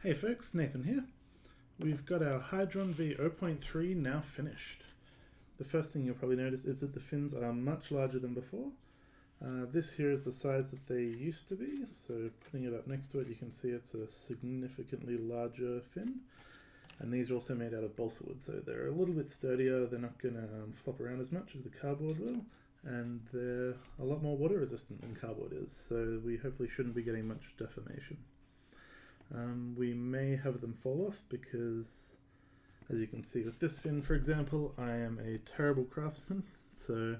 Hey folks, Nathan here. We've got our Hydron V0.3 now finished. The first thing you'll probably notice is that the fins are much larger than before. This here is the size that they used to be, so putting it up next to it you can see it's a significantly larger fin. And these are also made out of balsa wood, so they're a little bit sturdier, they're not going to flop around as much as the cardboard will, and they're a lot more water resistant than cardboard is, so we hopefully shouldn't be getting much deformation. We may have them fall off because, as you can see with this fin for example, I am a terrible craftsman, so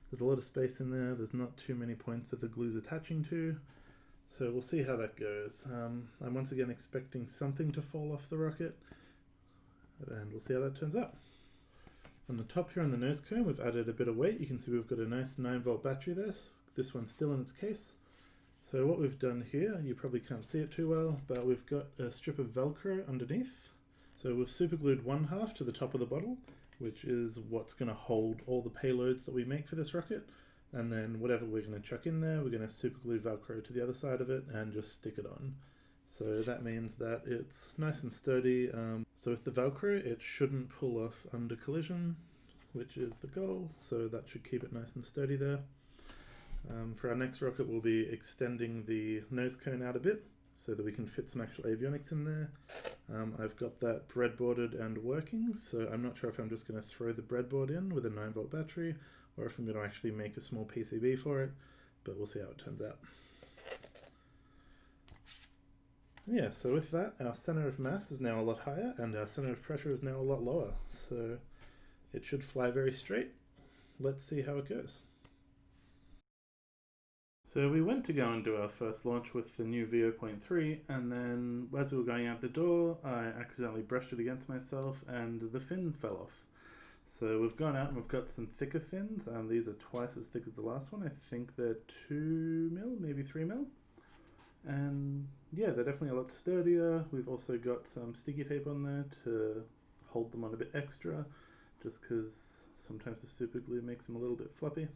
there's a lot of space in there, there's not too many points that the glue's attaching to, so we'll see how that goes. I'm once again expecting something to fall off the rocket, and we'll see how that turns out. On the top here on the nose cone we've added a bit of weight. You can see we've got a nice 9-volt battery there. This one's still in its case. So what we've done here, you probably can't see it too well, but we've got a strip of Velcro underneath. So we've super glued one half to the top of the bottle, which is what's going to hold all the payloads that we make for this rocket. And then whatever we're going to chuck in there, we're going to super glue Velcro to the other side of it and just stick it on. So that means that it's nice and sturdy. So with the Velcro, it shouldn't pull off under collision, which is the goal. So that should keep it nice and sturdy there. For our next rocket, we'll be extending the nose cone out a bit so that we can fit some actual avionics in there. I've got that breadboarded and working, so I'm not sure if I'm just going to throw the breadboard in with a 9-volt battery or if I'm going to actually make a small PCB for it, but we'll see how it turns out. Yeah, so with that, our center of mass is now a lot higher and our center of pressure is now a lot lower, so it should fly very straight. Let's see how it goes. So we went to go and do our first launch with the new V0.3, and then as we were going out the door, I accidentally brushed it against myself and the fin fell off. So we've gone out and we've got some thicker fins. These are twice as thick as the last one. I think they're 2mm, maybe 3mm. And yeah, they're definitely a lot sturdier. We've also got some sticky tape on there to hold them on a bit extra, just because sometimes the super glue makes them a little bit floppy.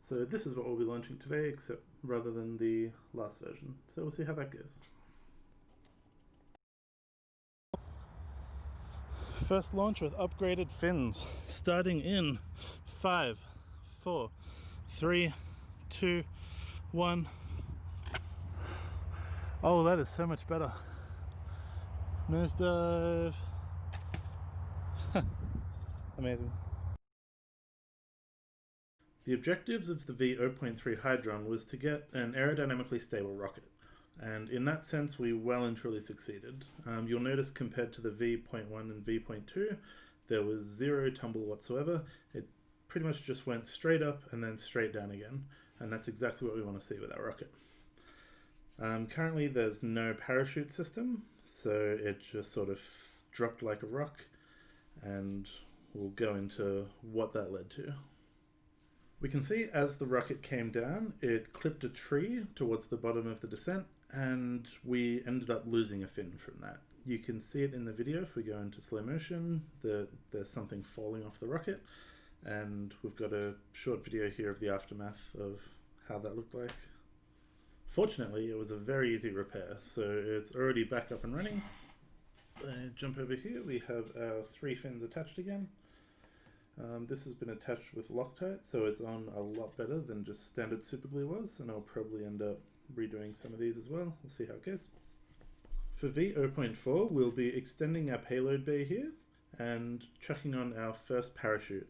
So this is what we'll be launching today, except rather than the last version. So we'll see how that goes. First launch with upgraded fins, starting in 5, 4, 3, 2, 1. Oh, that is so much better. Nosedive. Amazing. The objectives of the V0.3 Hydron was to get an aerodynamically stable rocket, and in that sense we well and truly succeeded. You'll notice compared to the V.1 and V.2 there was zero tumble whatsoever. It pretty much just went straight up and then straight down again, and that's exactly what we want to see with our rocket. Currently there's no parachute system, so it just sort of dropped like a rock, and we'll go into what that led to. We can see as the rocket came down, it clipped a tree towards the bottom of the descent, and we ended up losing a fin from that. You can see it in the video if we go into slow motion, there's something falling off the rocket, and we've got a short video here of the aftermath of how that looked like. Fortunately, it was a very easy repair, so it's already back up and running. Jump over here, we have our 3 fins attached again. This has been attached with Loctite, so it's on a lot better than just standard superglue was, and I'll probably end up redoing some of these as well. We'll see how it goes. For V0.4, we'll be extending our payload bay here and chucking on our first parachute.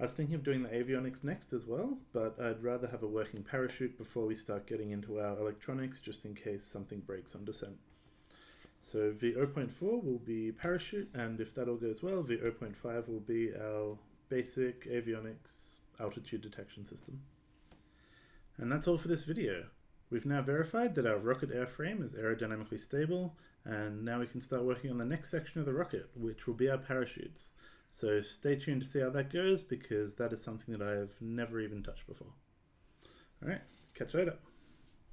I was thinking of doing the avionics next as well, but I'd rather have a working parachute before we start getting into our electronics, just in case something breaks on descent. So V0.4 will be parachute, and if that all goes well, V0.5 will be our basic avionics altitude detection system. And that's all for this video. We've now verified that our rocket airframe is aerodynamically stable, and now we can start working on the next section of the rocket, which will be our parachutes. So stay tuned to see how that goes, because that is something that I have never even touched before. Alright, catch you later.